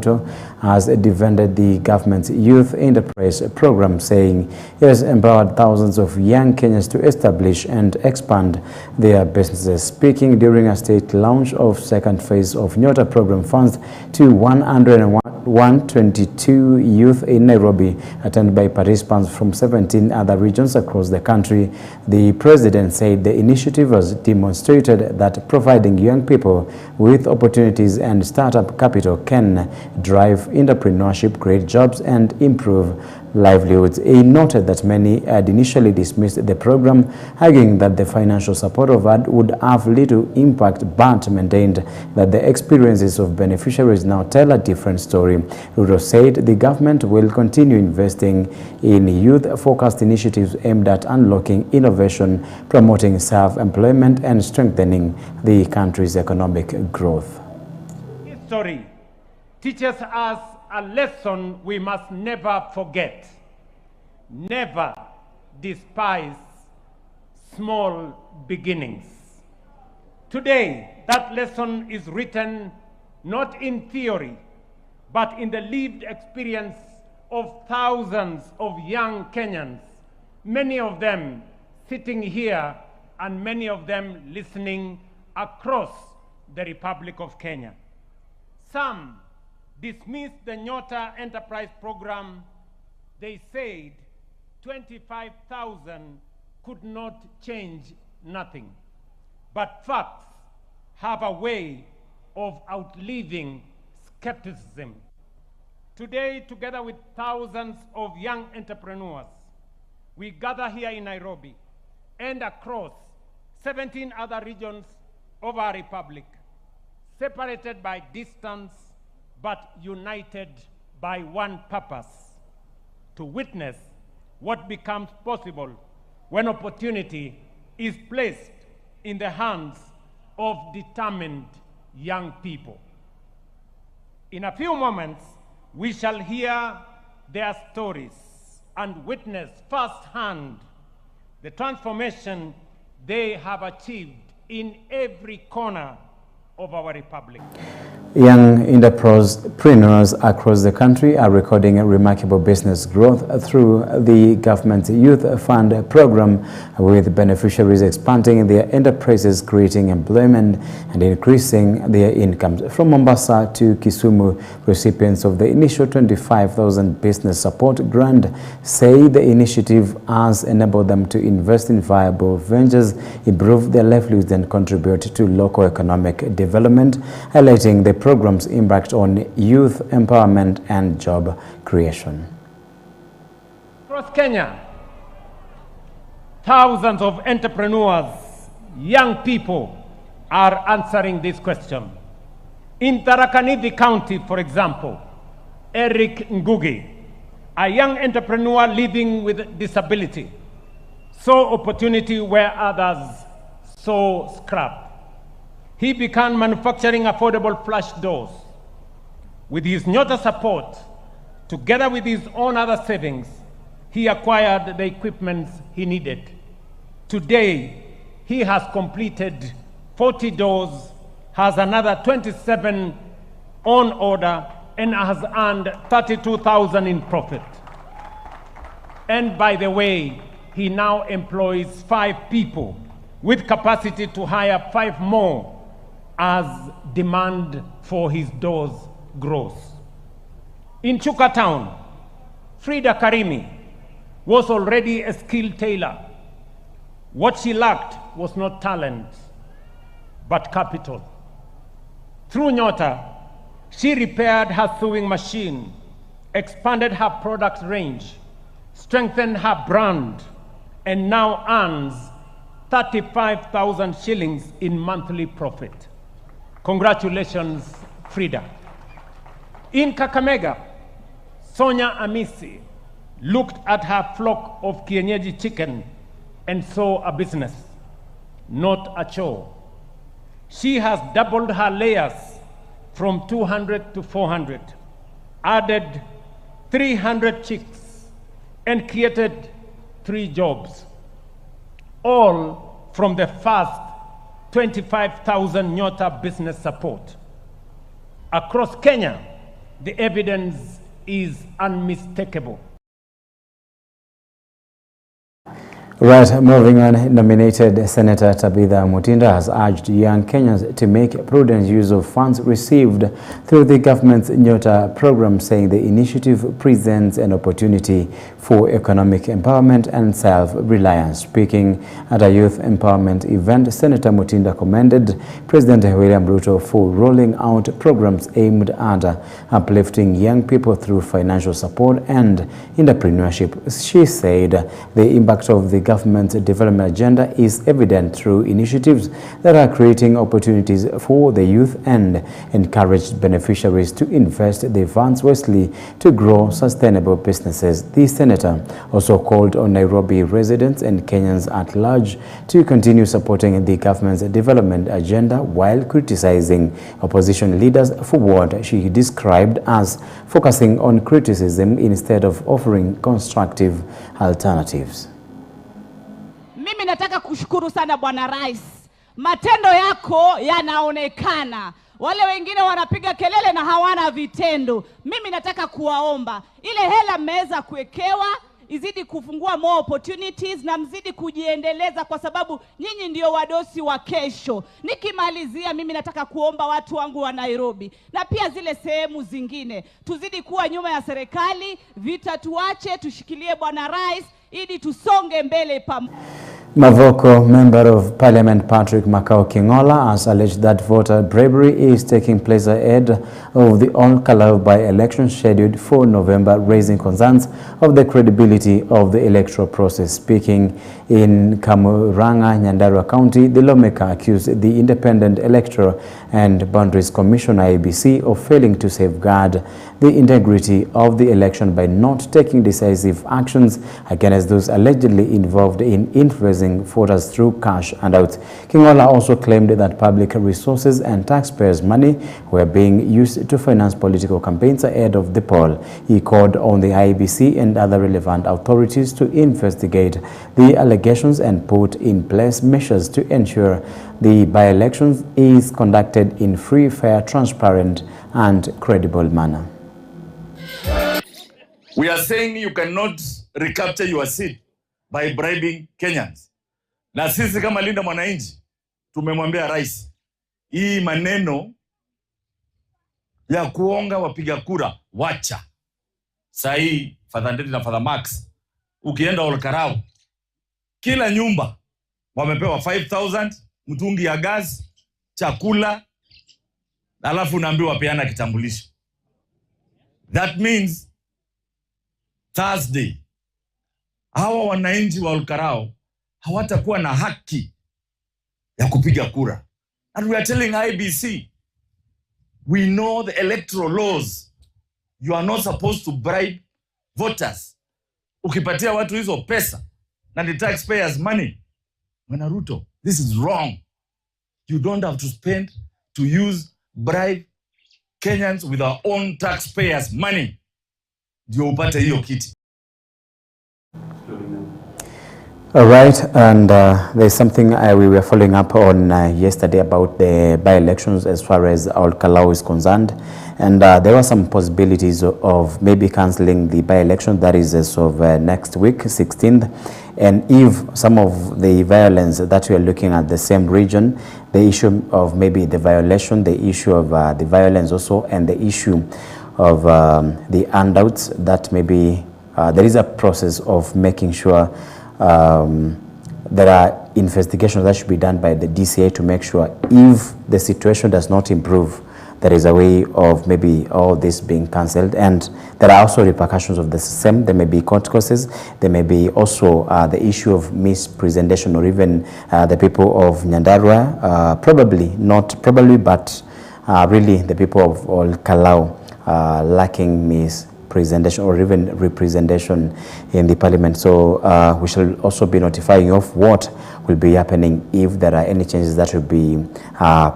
has defended the government's youth enterprise program, saying it has empowered thousands of young Kenyans to establish and expand their businesses. Speaking during a state launch of second phase of Nyota program funds to 122 youth in Nairobi, attended by participants from 17 other regions across the country, the president said the initiative has demonstrated that providing young people with opportunities and startup capital can drive entrepreneurship, create jobs, and improve livelihoods. He noted that many had initially dismissed the program, arguing that the financial support of it would have little impact, but maintained that the experiences of beneficiaries now tell a different story. Ruto said the government will continue investing in youth-focused initiatives aimed at unlocking innovation, promoting self-employment, and strengthening the country's economic growth. History teaches us a lesson we must never forget. Never despise small beginnings. Today, that lesson is written not in theory, but in the lived experience of thousands of young Kenyans, many of them sitting here and many of them listening across the Republic of Kenya. Some dismissed the Nyota Enterprise Program. They said 25,000 could not change nothing. But facts have a way of outliving skepticism. Today, together with thousands of young entrepreneurs, we gather here in Nairobi and across 17 other regions of our republic, separated by distance, but united by one purpose: to witness what becomes possible when opportunity is placed in the hands of determined young people. In a few moments, we shall hear their stories and witness firsthand the transformation they have achieved in every corner of our republic. Young entrepreneurs across the country are recording a remarkable business growth through the government's Youth Fund program, with beneficiaries expanding their enterprises, creating employment, and increasing their incomes. From Mombasa to Kisumu, recipients of the initial 25,000 business support grant say the initiative has enabled them to invest in viable ventures, improve their livelihoods, and contribute to local economic development, highlighting the program's impact on youth empowerment and job creation. Across Kenya, thousands of entrepreneurs, young people, are answering this question. In Tharaka Nithi County, for example, Eric Ngugi, a young entrepreneur living with disability, saw opportunity where others saw scrap. He began manufacturing affordable flash doors. With his Nyota support, together with his own other savings, he acquired the equipment he needed. Today, he has completed 40 doors, has another 27 on order, and has earned 32,000 in profit. And by the way, he now employs 5 people with capacity to hire 5 more as demand for his doors grows. In Chuka Town, Frida Karimi was already a skilled tailor. What she lacked was not talent, but capital. Through Nyota, she repaired her sewing machine, expanded her product range, strengthened her brand, and now earns 35,000 shillings in monthly profit. Congratulations, Frida. In Kakamega, Sonia Amisi looked at her flock of kienyeji chicken and saw a business, not a chore. She has doubled her layers from 200 to 400, added 300 chicks, and created 3 jobs, all from the first 25,000 Nyota business support. Across Kenya, The evidence is unmistakable. Right, moving on, nominated Senator Tabitha Mutinda has urged young Kenyans to make prudent use of funds received through the government's Nyota program, saying the initiative presents an opportunity for economic empowerment and self-reliance. Speaking at a youth empowerment event, Senator Mutinda commended President William Ruto for rolling out programs aimed at uplifting young people through financial support and entrepreneurship. She said the impact of the government's development agenda is evident through initiatives that are creating opportunities for the youth and encouraged beneficiaries to invest their funds wisely to grow sustainable businesses. The senator also called on Nairobi residents and Kenyans at large to continue supporting the government's development agenda while criticizing opposition leaders for what she described as focusing on criticism instead of offering constructive alternatives. Mimi nataka kushukuru sana Bwana Rais. Matendo yako yanaonekana. Wale wengine wanapiga kelele na hawana vitendo. Mimi nataka kuwaomba ile hela mmeweza kuwekewa izidi kufungua more opportunities na mzidi kujiendeleza kwa sababu nyinyi ndio wadosi wa kesho. Nikimalizia mimi nataka kuomba watu wangu wa Nairobi na pia zile sehemu zingine tuzidi kuwa nyuma ya serikali, vita tuache, tushikilie Bwana Rais ili tusonge mbele pamoja. Mavoko Member of Parliament Patrick Makau Kingola has alleged that voter bravery is taking place ahead of the All-Kalau by-election scheduled for November, raising concerns of the credibility of the electoral process. Speaking in Kamuranga, Nyandarua County, the lawmaker accused the Independent Electoral and Boundaries Commission (IEBC) of failing to safeguard the integrity of the election by not taking decisive actions against those allegedly involved in influencing voters through cash handouts. Kingola also claimed that public resources and taxpayers' money were being used to finance political campaigns ahead of the poll. He called on the IEBC and other relevant authorities to investigate the allegations and put in place measures to ensure the by-elections is conducted in free, fair, transparent, and credible manner. We are saying you cannot recapture your seat by bribing Kenyans. Na sisi kama Linda Mwananchi tumemwambia rais, hii maneno ya kuonga wapiga kura wacha. Sahi Father Ndeti na Father Max, ukienda All-Kalau, kila nyumba wamepewa 5,000, mtungi ya gas, chakula, alafu unaambiwa peana kitambulisho. That means Thursday hawa wananchi wa All-Kalau hawatakuwa na haki ya kupiga kura. And we are telling IEBC, we know the electoral laws. You are not supposed to bribe voters. Ukipatia watu hizo pesa na the taxpayers' money, Bwana Ruto, this is wrong. You don't have to spend to bribe Kenyans with our own taxpayers' money. Ndio upate hiyo kiti. All right, and there's something we were following up on yesterday about the by-elections as far as All-Kalau is concerned, and there were some possibilities of maybe cancelling the by-election that is as of next week, 16th, and if some of the violence that we are looking at the same region, the issue of maybe the violation, the issue of the violence also, and the issue of the handouts, that maybe there is a process of making sure there are investigations that should be done by the DCA to make sure if the situation does not improve, there is a way of maybe all this being cancelled. And there are also repercussions of the same. There may be court cases. There may be also the issue of mispresentation, or even the people of Nyandarua, but really the people of All-Kalau lacking mispresentation or even representation in the parliament. So we shall also be notifying of what will be happening if there are any changes that will be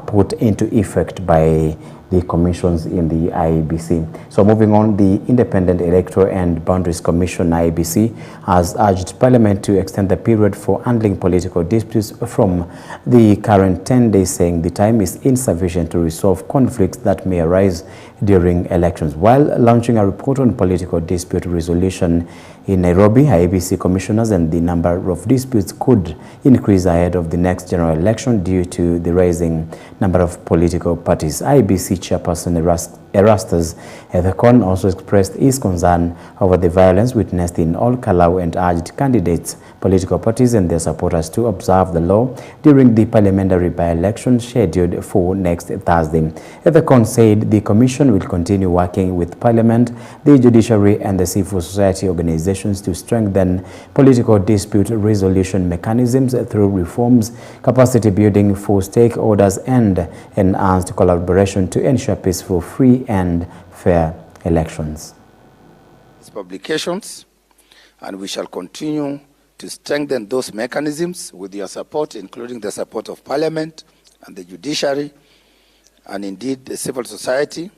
put into effect by the commissions in the IEBC. So moving on, the Independent Electoral and Boundaries Commission IEBC has urged Parliament to extend the period for handling political disputes from the current 10 days, saying the time is insufficient to resolve conflicts that may arise during elections. While launching a report on political dispute resolution in Nairobi, IEBC commissioners and the number of disputes could increase ahead of the next general election due to the rising number of political parties. IEBC chairperson Erastus Ethekon also expressed his concern over the violence witnessed in Ol Kalou and urged candidates, political parties and their supporters to observe the law during the parliamentary by-election scheduled for next Thursday. Ethekon said the commission will continue working with Parliament, the judiciary and the civil society organizations to strengthen political dispute resolution mechanisms through reforms, capacity building for stakeholders and enhanced collaboration to ensure peaceful, free and fair elections. Publications, and we shall continue to strengthen those mechanisms with your support, including the support of Parliament and the judiciary and indeed the civil society.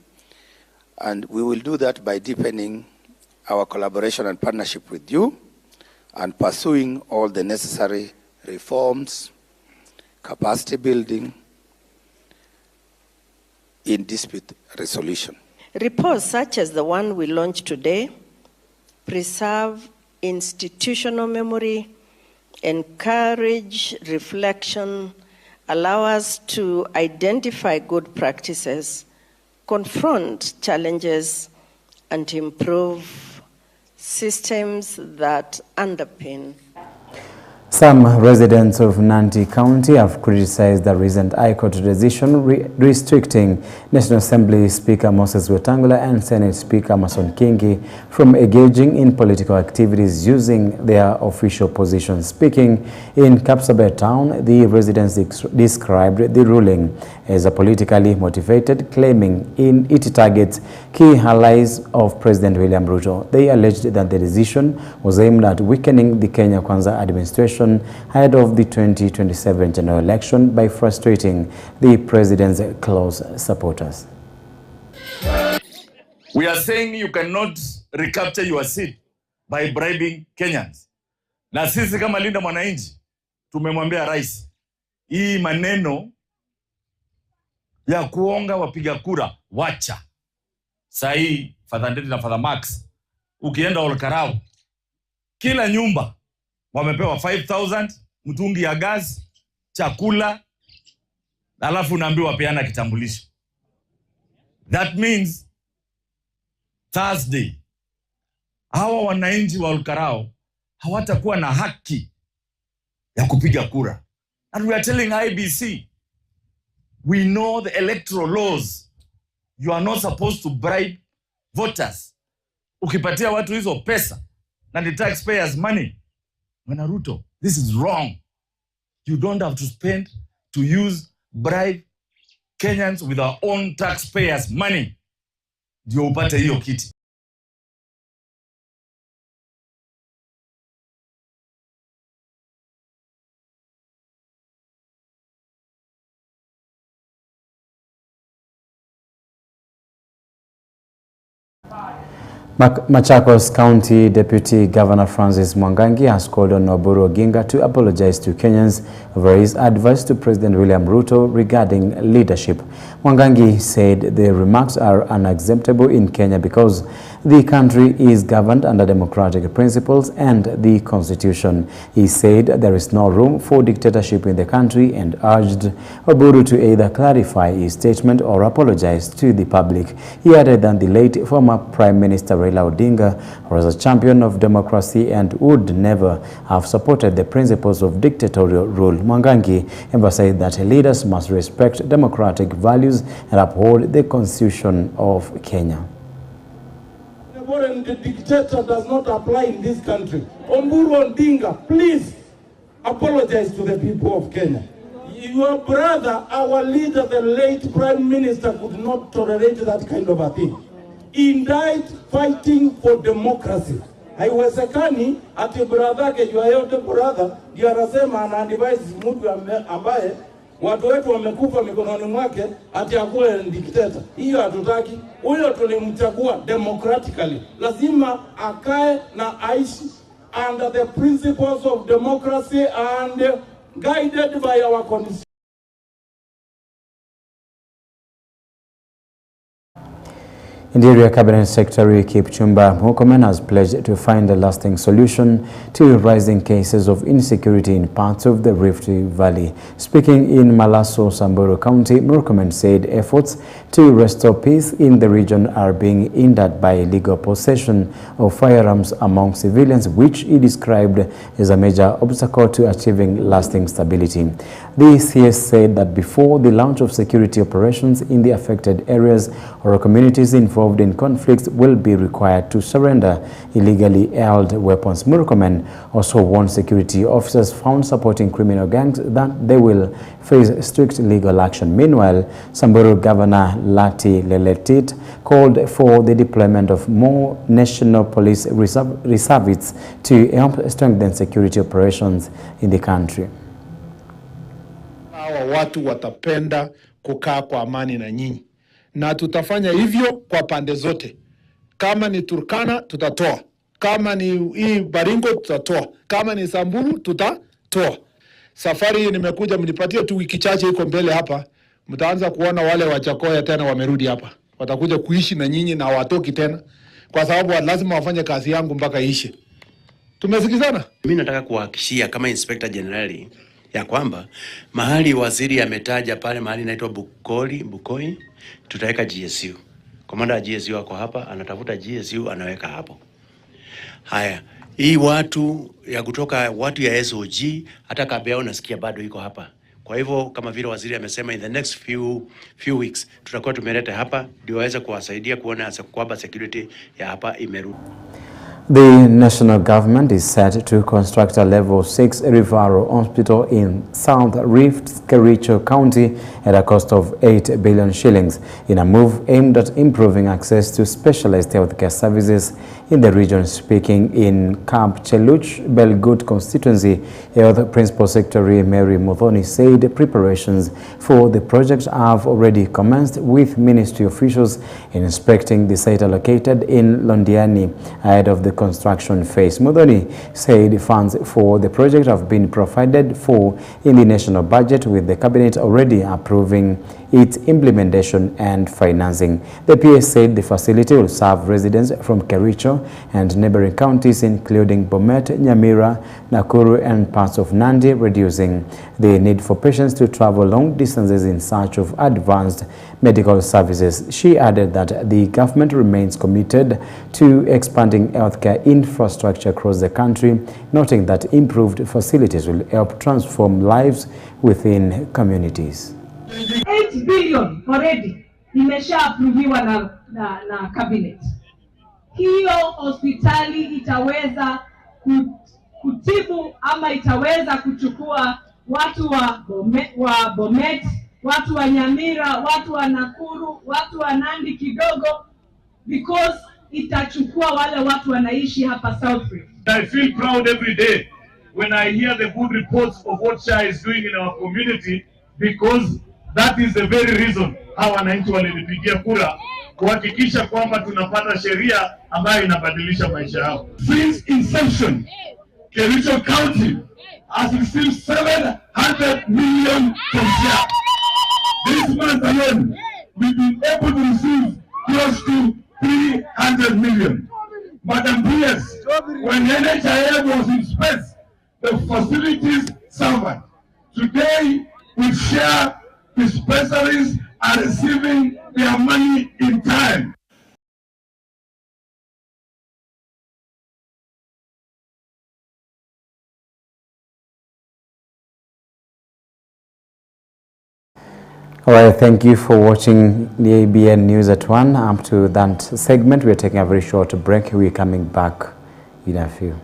And we will do that by deepening our collaboration and partnership with you and pursuing all the necessary reforms, capacity building in dispute resolution. Reports such as the one we launched today preserve institutional memory, encourage reflection, allow us to identify good practices, confront challenges, and improve systems that underpin. Some residents of Nandi County have criticized the recent High Court decision restricting National Assembly Speaker Moses Wetangula and Senate Speaker Mason Kingi from engaging in political activities using their official positions. Speaking in Kapsabet town, the residents described the ruling as a politically motivated, claiming it targets key allies of President William Ruto. They alleged that the decision was aimed at weakening the Kenya Kwanza administration ahead of the 2027 general election by frustrating the president's close supporters. We are saying you cannot recapture your seat by bribing Kenyans. Na sisi kama Linda Mwananchi tumemwambia rais, hii maneno ya kuonga wapiga kura wacha. Sahi Father Ndeti na Father Max, ukienda Ol Kalou, kila nyumba wamepewa 5,000, mtungi ya gas, chakula, alafu unaambiwa peana kitambulisho. That means Thursday hawa wananchi wa Ol Kalou hawatakuwa na haki ya kupiga kura. And we are telling IEBC, we know the electoral laws. You are not supposed to bribe voters. Ukipatia watu hizo pesa na the taxpayers money, Bwana Ruto, this is wrong. You don't have to spend to bribe Kenyans with our own taxpayers money. Ndio upate hiyo kiti. Machakos County Deputy Governor Francis Mwangangi has called on Oburu Oginga to apologize to Kenyans over his advice to President William Ruto regarding leadership. Mwangangi said the remarks are unacceptable in Kenya because the country is governed under democratic principles and the Constitution. He said there is no room for dictatorship in the country and urged Oburu to either clarify his statement or apologize to the public. He added that the late former Prime Minister Raila Odinga was a champion of democracy and would never have supported the principles of dictatorial rule. Mwangangi emphasized that leaders must respect democratic values and uphold the Constitution of Kenya. The dictator does not apply in this country. Oburu Odinga, please apologize to the people of Kenya. Your brother, our leader, the late Prime Minister, could not tolerate that kind of a thing. He died fighting for democracy. Haiwezekani ati brother yake jua yote brother ndio anasema ana advise mtu ambaye Watu wetu wamekufa mikononi mwake ati akuwe dikteta. Hiyo hatutaki. Huyo tulimchagua democratically. Lazima akae na aishi under the principles of democracy and guided by our constitution. Interior Cabinet Secretary Kipchumba Murkomen has pledged to find a lasting solution to rising cases of insecurity in parts of the Rift Valley. Speaking in Malaso, Samburu County, Murkomen said efforts to restore peace in the region are being hindered by illegal possession of firearms among civilians, which he described as a major obstacle to achieving lasting stability. The CS said that before the launch of security operations in the affected areas or communities involved in conflicts will be required to surrender illegally held weapons. Murkomen also warned security officers found supporting criminal gangs that they will face strict legal action. Meanwhile, Samburu Governor Lati Leletit called for the deployment of more national police reservists to help strengthen security operations in the country. Hawa watu watapenda kukaa kwa amani na nyinyi, na tutafanya hivyo kwa pande zote. Kama ni Turkana tutatoa, kama ni hii Baringo tutatoa, kama ni Samburu tutatoa. Safari hii nimekuja, mnipatie tu wiki chache iko mbele hapa, mtaanza kuona wale Wachakoya tena wamerudi hapa. Watakuja kuishi na nyinyi na watoki tena, kwa sababu lazima wafanye kazi yangu mpaka ishe. Tumesikizana? Mimi nataka kuhakikishia kama Inspector General ya kwamba mahali waziri ametaja pale mahali inaitwa Bukoi, tutaweka GSU. Komanda wa GSU wako hapa, anatafuta GSU anaweka hapo. Haya, hii watu ya kutoka watu ya SOG hata Kabeao nasikia bado iko hapa. Kwa hivyo kama vile waziri amesema in the next few weeks tutakuwa tumeleta hapa ndio waweze kuwasaidia kuona kwamba security ya hapa imerudi. The national government is set to construct a level 6 referral hospital in South Rift, Kericho County at a cost of 8 billion shillings in a move aimed at improving access to specialized healthcare services in the region. Speaking in Camp Cheluch, Belgut constituency, Health Principal Secretary Mary Muthoni said preparations for the project have already commenced, with ministry officials inspecting the site located in Londiani ahead of the construction phase. Muthoni said funds for the project have been provided for in the national budget, with the cabinet already approving its implementation and financing. The PS said the facility will serve residents from Kericho and neighboring counties including Bomet, Nyamira, Nakuru and parts of Nandi, reducing the need for patients to travel long distances in search of advanced medical services. She added that the government remains committed to expanding healthcare infrastructure across the country, noting that improved facilities will help transform lives within communities. 8 billion already imesha approviwa na cabinet. Hiyo hospitali itaweza kutibu ama itaweza kuchukua watu wa Bomet, watu wa Nyamira, watu wa Nakuru, watu wa Nandi kidogo, because itachukua wale watu wanaishi hapa South Rift. I feel proud every day when I hear the good reports of what SHA is doing in our community, because that is the very reason hawa wananchi walinipigia kura kuhakikisha kwamba tunapata sheria ambayo inabadilisha maisha yao. Since inception, Kericho County has received 700 million from SHA. This month alone, we've been able to receive close to 300 million. Madam PS, when NHIM was in space, the facilities suffered. Today, we share dispensaries are receiving their money in time. All right, thank you for watching the EBN News at 1. Up to that segment, we're taking a very short break. We're coming back in a few.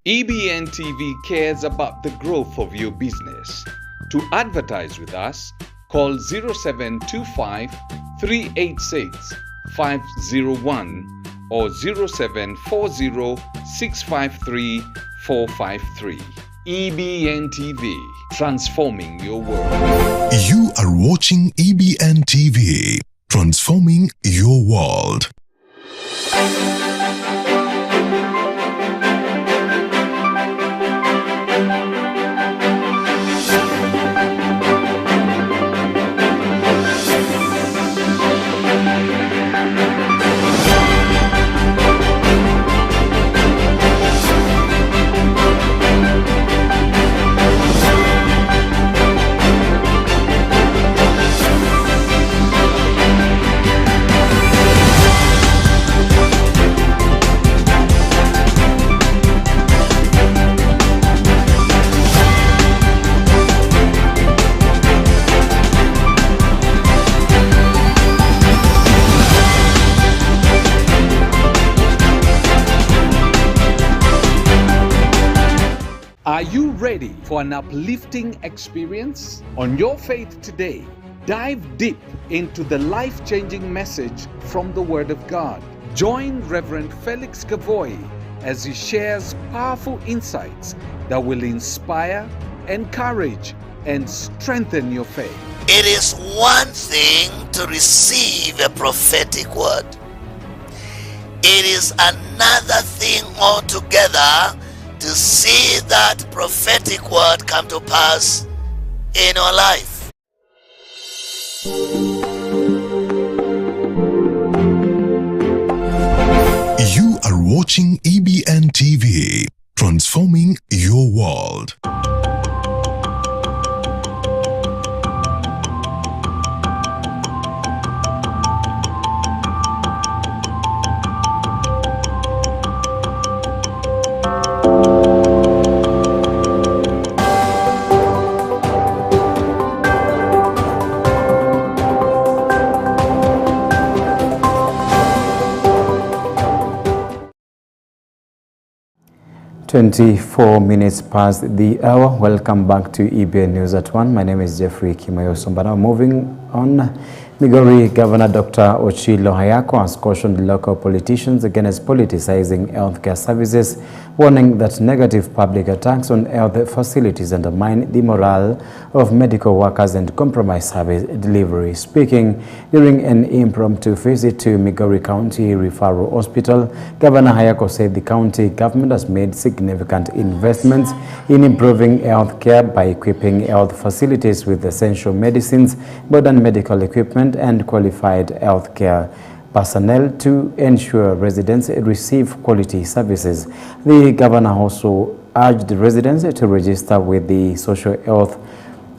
EBN TV cares about the growth of your business. To advertise with us, call 0725 386 501 or 0740 653 453. EBN TV, transforming your world. You are watching EBN TV, transforming your world. Are you ready for an uplifting experience? On Your Faith Today, dive deep into the life-changing message from the Word of God. Join Reverend Felix Kavoy as he shares powerful insights that will inspire, encourage, and strengthen your faith. It is one thing to receive a prophetic word. It is another thing altogether to see that prophetic word come to pass in your life. You are watching EBN TV, transforming your world. "24 minutes past the hour." Welcome back to EBN News at 1. My name is Jeffrey Kimayo Somba. Now moving on, Migori Governor Dr. Ochilo Hayako has cautioned local politicians against politicizing healthcare services, warning that negative public attacks on health facilities undermine the morale of medical workers and compromise service delivery. Speaking during an impromptu visit to Migori County Referral Hospital, Governor Hayako said the county government has made significant investments in improving healthcare by equipping health facilities with essential medicines, modern medical equipment, and qualified healthcare personnel to ensure residents receive quality services. The governor also urged residents to register with the Social Health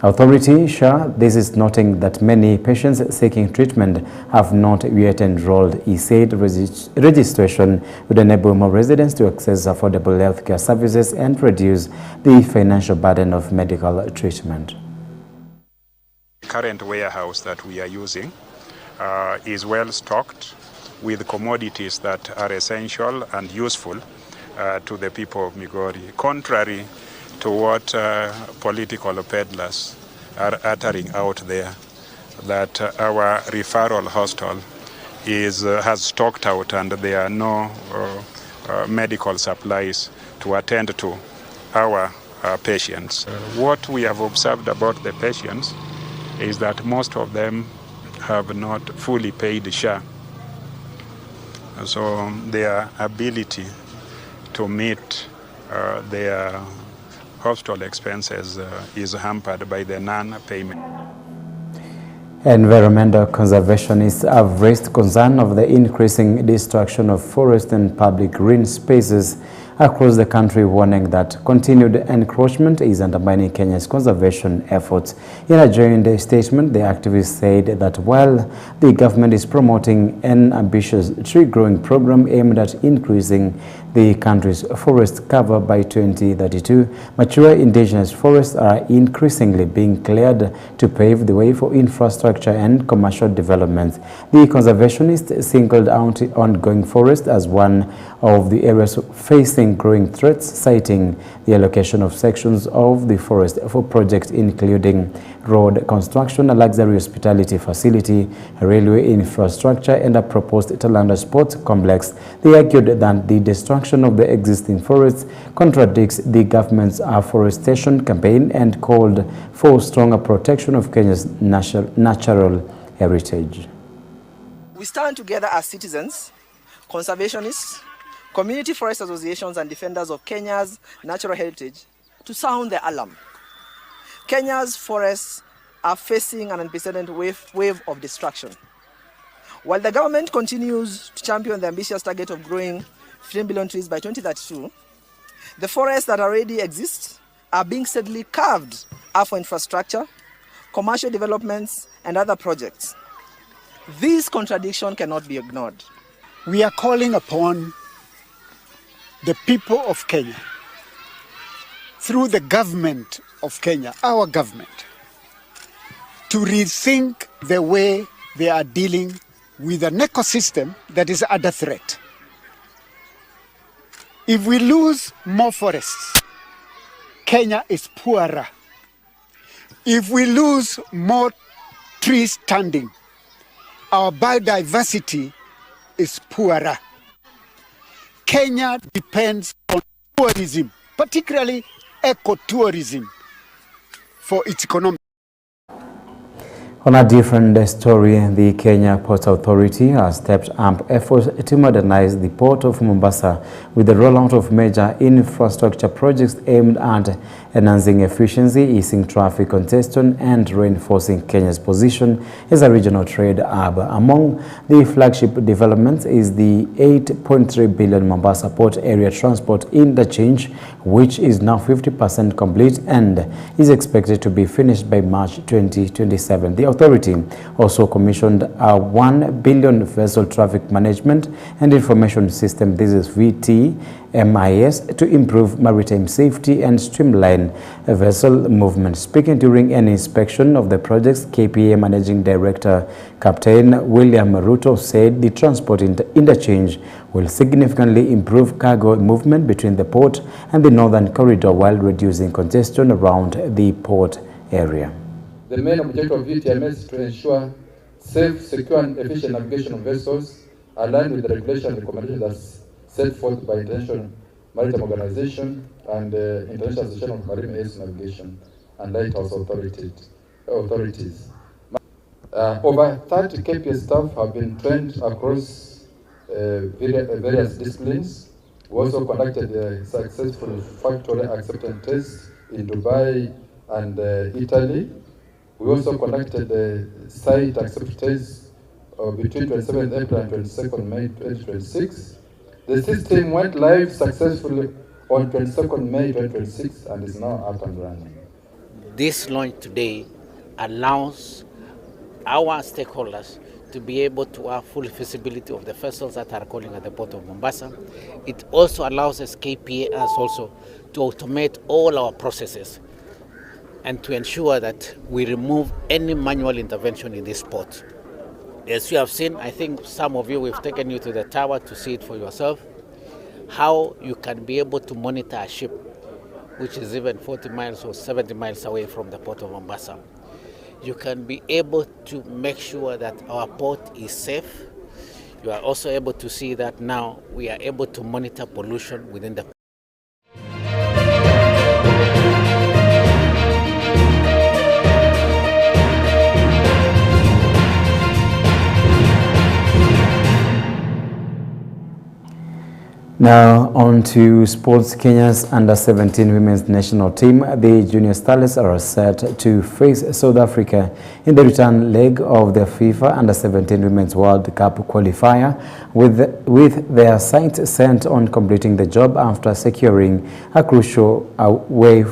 Authority, SHA. This is noting that many patients seeking treatment have not yet enrolled. He said registration would enable more residents to access affordable healthcare services and reduce the financial burden of medical treatment. Current warehouse that we are using is well stocked with commodities that are essential and useful to the people of Migori, contrary to what political peddlers are uttering out there, that our referral hospital has stocked out and there are no medical supplies to attend to our patients. What we have observed about the patients is that most of them have not fully paid SHA. So their ability to meet their hospital expenses is hampered by the non-payment. Environmental conservationists have raised concern of the increasing destruction of forest and public green spaces across the country, warning that continued encroachment is undermining Kenya's conservation efforts. In a joint statement, the activists said that while the government is promoting an ambitious tree-growing program aimed at increasing the country's forest cover by 2032, mature indigenous forests are increasingly being cleared to pave the way for infrastructure and commercial development. The conservationists singled out ongoing forest as one of the areas facing growing threats, citing the allocation of sections of the forest for projects including road construction, a luxury hospitality facility, railway infrastructure, and a proposed Talanda Sports Complex. They argued that the destruction of the existing forests contradicts the government's afforestation campaign and called for stronger protection of Kenya's natural heritage. We stand together as citizens, conservationists, community forest associations, and defenders of Kenya's natural heritage to sound the alarm. Kenya's forests are facing an unprecedented wave of destruction. While the government continues to champion the ambitious target of growing 15 billion trees by 2032, the forests that already exist are being steadily carved up for infrastructure, commercial developments, and other projects. This contradiction cannot be ignored. We are calling upon the people of Kenya, through the government of Kenya, our government, to rethink the way they are dealing with an ecosystem that is under threat. If we lose more forests, Kenya is poorer. If we lose more trees standing, our biodiversity is poorer. Kenya depends on tourism, particularly ecotourism, for its economy. On a different story, the Kenya Port Authority has stepped up efforts to modernize the port of Mombasa with the rollout of major infrastructure projects aimed at enhancing efficiency, easing traffic congestion, and reinforcing Kenya's position as a regional trade hub. Among the flagship developments is the 8.3 billion Mombasa Port Area Transport Interchange, which is now 50% complete and is expected to be finished by March 2027. The authority also commissioned a 1 billion vessel traffic management and information system, this is VTMIS, to improve maritime safety and streamline vessel movement. Speaking during an inspection of the project's, KPA Managing Director Captain William Ruto said the transport interchange will significantly improve cargo movement between the port and the northern corridor while reducing congestion around the port area. The main objective of VTMS is to ensure safe, secure, and efficient navigation of vessels aligned with the regulation and recommendations that's set forth by International Maritime Organization and International Association of Marine Aids Navigation and Lighthouse authorities. Over 30 KPA staff have been trained across various disciplines. We also conducted a successful factory acceptance test in Dubai and Italy. We also conducted the site acceptance test between 27th April and 22nd May 2026. The system went live successfully on 22nd May 2026 and is now up and running. This launch today allows our stakeholders to be able to have full visibility of the vessels that are calling at the port of Mombasa. It also allows us, KPA, also to automate all our processes and to ensure that we remove any manual intervention in this port. As you have seen, I think some of you, we've taken you to the tower to see it for yourself, how you can be able to monitor a ship which is even 40 miles or 70 miles away from the port of Mombasa. You can be able to make sure that our port is safe. You are also able to see that now we are able to monitor pollution within the port. Now on to sports. Kenya's under-17 women's national team, the Junior Starlets, are set to face South Africa in the return leg of the FIFA under-17 Women's World Cup qualifier, with their sights set on completing the job after securing a crucial away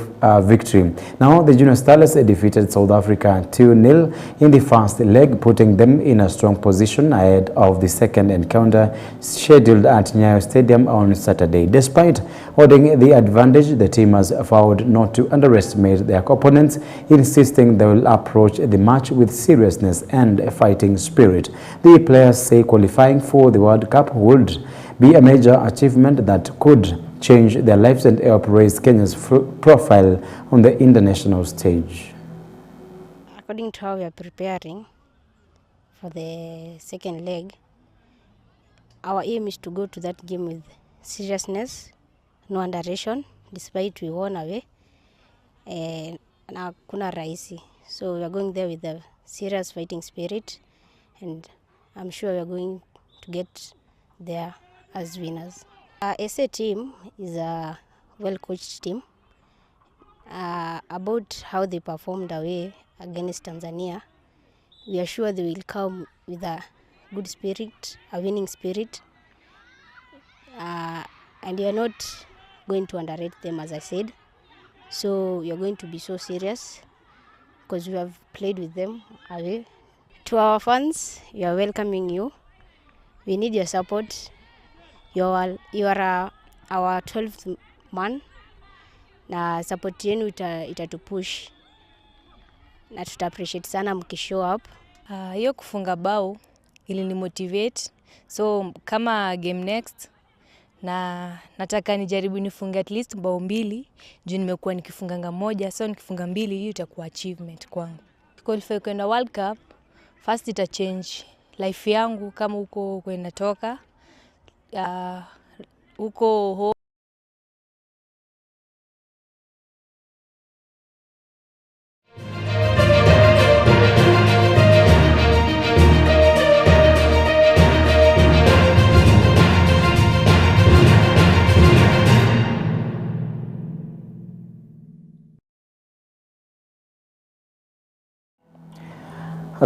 victory. Now the Junior Starlets defeated South Africa 2-0 in the first leg, putting them in a strong position ahead of the second encounter scheduled at Nyota Stadium on Saturday. Despite holding the advantage, the team has vowed not to underestimate their opponents, insisting they will approach the match with seriousness and a fighting spirit. The players say qualifying for the World Cup would be a major achievement that could change their lives and help raise Kenya's profile on the international stage. According to how we are preparing for the second leg, our aim is to go to that game with seriousness, no underration, despite we won away. Na kuna rahisi. So we are going there with a serious fighting spirit, and I'm sure we are going to get there as winners. SA team is a well-coached team. About how they performed away against Tanzania, we are sure they will come with a good spirit, a winning spirit, and we are not going to underrate them, as I said. So we are going to be so serious because we have played with them away. To our fans, we are welcoming you. We need your support. You are our 12th man, na support yenu itatupush na tuta appreciate sana mkishow up. Hiyo kufunga bao ili motivate, so kama game next na nataka nijaribu nifunge at least bao 2 juu nimekuwa nikifunganga moja, so nikifunga 2 hiyo itakuwa achievement kwangu. Qualify kwenda World Cup first ita change life yangu kama huko kwenda toka huko.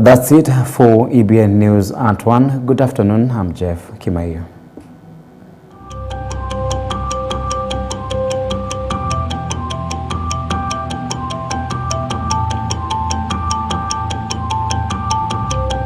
That's it for EBN News at 1. Good afternoon, I'm Jeff Kimaiyo.